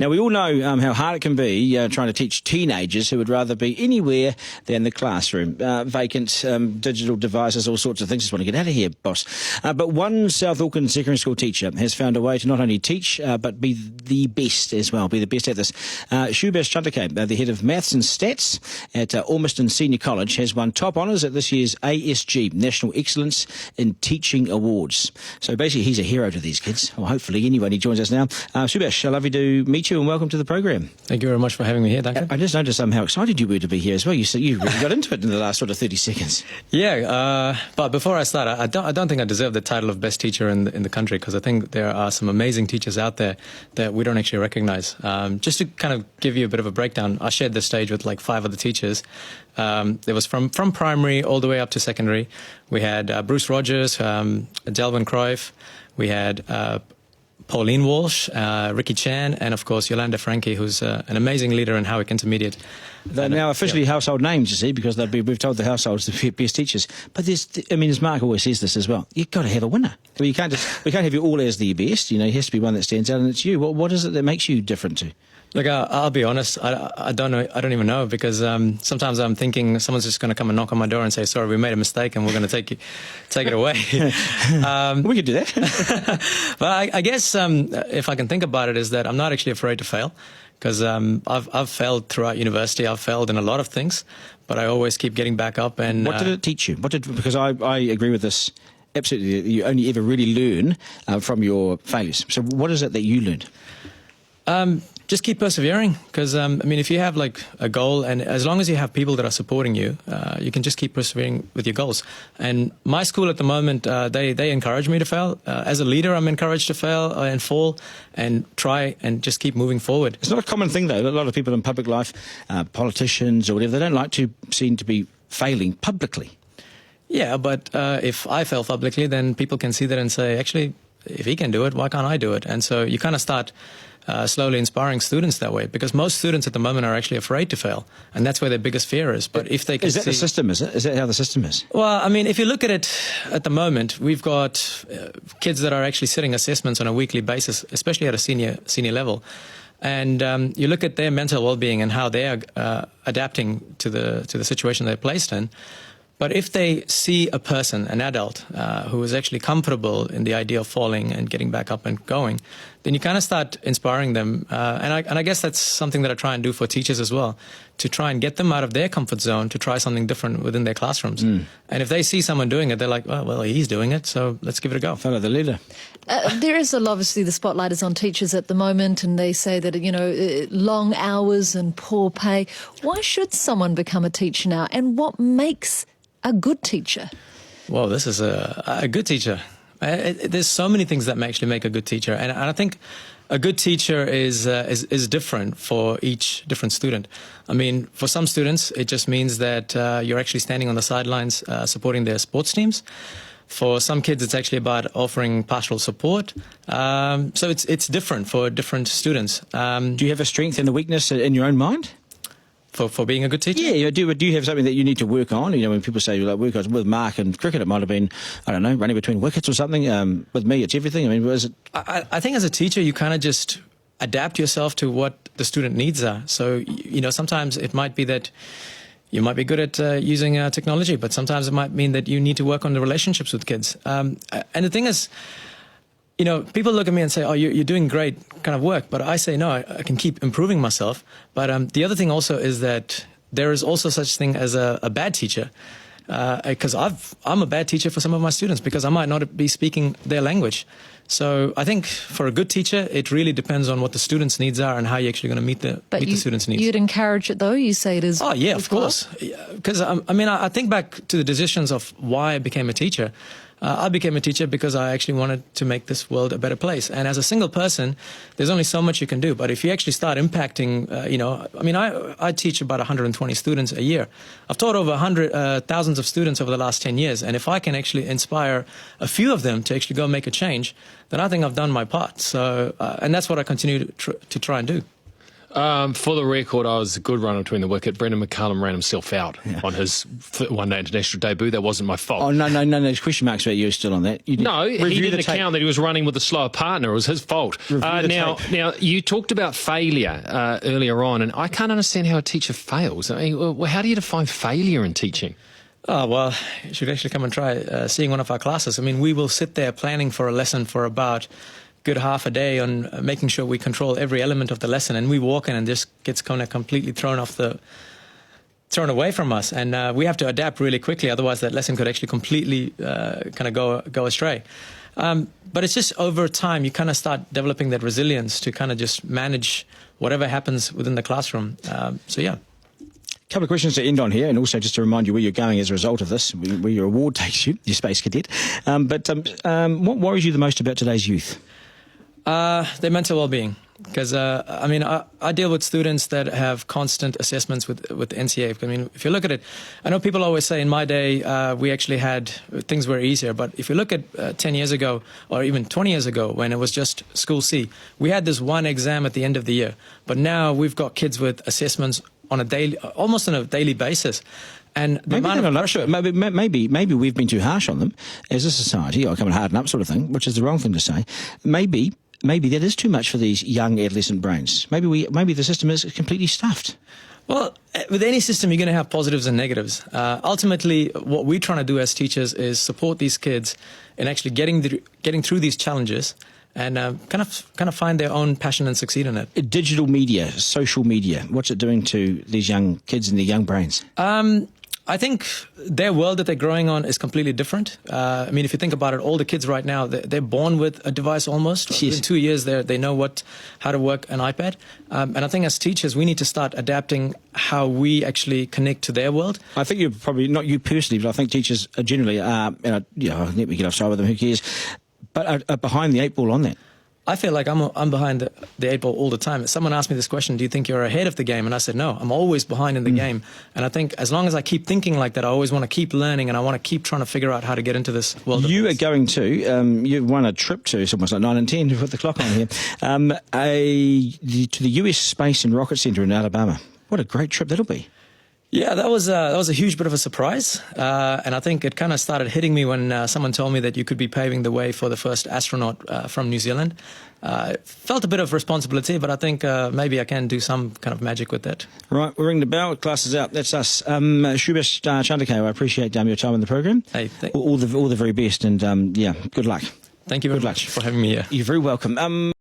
Now, we all know how hard it can be trying to teach teenagers who would rather be anywhere than the classroom. Vacant, digital devices, all sorts of things. Just want to get out of here, boss. But one South Auckland secondary school teacher has found a way to not only teach, but be the best as well, be the best at this. Subash Chandar K, the head of Maths and Stats at Ormiston Senior College, has won top honours at this year's ASG, National Excellence in Teaching Awards. So basically, he's a hero to these kids. Well, hopefully, anyway, he joins us now. Subash, lovely to meet you and welcome to the program. Thank you very much for having me here, Duncan. I just noticed how excited you were to be here as well. You really got into it in the last sort of 30 seconds. Yeah, but before I start, I don't think I deserve the title of best teacher in the country, because I think there are some amazing teachers out there that we don't actually recognise. Just to kind of give you a bit of a breakdown, I shared the stage with like 5 other teachers. There was from primary all the way up to secondary. We had Bruce Rogers, Delvin Cruyff, we had Pauline Walsh, Ricky Chan, and of course Yolanda Frankie, who's an amazing leader in Howick Intermediate. They're now officially household names, you see, because we've told the households the best teachers. But as Mark always says this as well, you've got to have a winner. I mean, we can't have you all as the best. You know, it has to be one that stands out, and it's you. What is it that makes you different to? Look, I'll be honest. I don't know. I don't even know, because sometimes I'm thinking someone's just going to come and knock on my door and say, "Sorry, we made a mistake, and we're going to take it away." We could do that. But I guess if I can think about it, is that I'm not actually afraid to fail, because I've failed throughout university. I've failed in a lot of things, but I always keep getting back up. And what did it teach you? Because I agree with this absolutely. You only ever really learn from your failures. So what is it that you learned? Just keep persevering, because if you have like a goal, and as long as you have people that are supporting you, you can just keep persevering with your goals. And my school at the moment, they encourage me to fail. As a leader, I'm encouraged to fail and fall and try and just keep moving forward. It's not a common thing, though. A lot of people in public life, politicians or whatever, they don't like to seem to be failing publicly. Yeah, but if I fail publicly, then people can see that and say, actually, if he can do it, why can't I do it? And so you kind of start slowly inspiring students that way, because most students at the moment are actually afraid to fail, and that's where their biggest fear is. But if they can Is that the system, is it? Is that how the system is? Well, if you look at it at the moment, we've got kids that are actually sitting assessments on a weekly basis, especially at a senior level. And you look at their mental well-being and how they are adapting to the situation they're placed in. But if they see a person, an adult, who is actually comfortable in the idea of falling and getting back up and going, then you kind of start inspiring them. And I guess that's something that I try and do for teachers as well, to try and get them out of their comfort zone to try something different within their classrooms. And if they see someone doing it, they're like, well, he's doing it, so let's give it a go. Follow the leader. There is obviously the spotlight is on teachers at the moment, and they say that, long hours and poor pay. Why should someone become a teacher now, and what makes a good teacher? Well, this is a good teacher. There's so many things that actually make a good teacher, and I think a good teacher is different for each different student. For some students, it just means that you're actually standing on the sidelines supporting their sports teams. For some kids, it's actually about offering pastoral support. So it's different for different students. Do you have a strength and a weakness in your own mind? For being a good teacher? Yeah, do you have something that you need to work on? When people say like work on with Mark and cricket, it might have been, I don't know, running between wickets or something. With me, it's everything. Was it? I think as a teacher, you kind of just adapt yourself to what the student needs are. So, sometimes it might be that you might be good at using technology, but sometimes it might mean that you need to work on the relationships with kids. And the thing is, people look at me and say, oh, you're doing great kind of work. But I say, no, I can keep improving myself. But the other thing also is that there is also such thing as a bad teacher. Because I'm a bad teacher for some of my students, because I might not be speaking their language. So I think for a good teacher, it really depends on what the students' needs are and how you're actually going to meet the students' needs. You'd encourage it, though? You say it is. Oh, yeah, of course. Because, I think back to the decisions of why I became a teacher. I became a teacher because I actually wanted to make this world a better place. And as a single person, there's only so much you can do. But if you actually start impacting, I teach about 120 students a year. I've taught over thousands of students over the last 10 years. And if I can actually inspire a few of them to actually go make a change, then I think I've done my part. So, and that's what I continue to try and do. For the record, I was a good runner between the wicket. Brendan McCullum ran himself out on his one-day international debut. That wasn't my fault. Oh, no, there's question marks about you still on that. You No, he didn't account that he was running with a slower partner. It was his fault. Now, you talked about failure earlier on, and I can't understand how a teacher fails. I mean, well, how do you define failure in teaching? Oh, well, you should actually come and try seeing one of our classes. I mean, we will sit there planning for a lesson for about good half a day on making sure we control every element of the lesson, and we walk in and just gets kind of completely thrown away from us, and we have to adapt really quickly, otherwise that lesson could actually completely kind of go astray. But it's just over time you kind of start developing that resilience to kind of just manage whatever happens within the classroom. So yeah. Couple of questions to end on here, and also just to remind you where you're going as a result of this, where your award takes you, your Space Cadet. But what worries you the most about today's youth? Their mental well-being, because I mean I deal with students that have constant assessments with the NCA. I mean, if you look at it, I know people always say in my day we actually had things were easier, but if you look at 10 years ago or even 20 years ago when it was just School C, we had this one exam at the end of the year, but now we've got kids with assessments on a daily, almost on a daily basis. And the amount of pressure, maybe we've been too harsh on them as a society, or coming harden up sort of thing, which is the wrong thing to say. Maybe that is too much for these young adolescent brains. Maybe the system is completely stuffed. Well, with any system, you're going to have positives and negatives. Ultimately, what we're trying to do as teachers is support these kids in actually getting through these challenges and kind of find their own passion and succeed in it. Digital media, social media, what's it doing to these young kids and their young brains? I think their world that they're growing on is completely different. I mean, if you think about it, all the kids right now, they're born with a device almost. Yes. In 2 years, they know how to work an iPad. And I think as teachers, we need to start adapting how we actually connect to their world. I think you're probably, not you personally, but I think teachers generally are, let me get offside with them, who cares, but are behind the eight ball on that. I feel like I'm behind the eight ball all the time. Someone asked me this question, do you think you're ahead of the game? And I said, no, I'm always behind in the game. And I think as long as I keep thinking like that, I always want to keep learning and I want to keep trying to figure out how to get into this world. You are going to, you've won a trip to, it's almost like 9 and 10 to put the clock on here, to the US Space and Rocket Center in Alabama. What a great trip that'll be. Yeah, that was a huge bit of a surprise, and I think it kind of started hitting me when someone told me that you could be paving the way for the first astronaut from New Zealand. Felt a bit of responsibility, but I think maybe I can do some kind of magic with that. Right, we'll ring the bell. Class is out. That's us. Subash Chandar K, I appreciate your time on the program. Hey, all the very best, and good luck. Thank you very much for having me here. You're very welcome.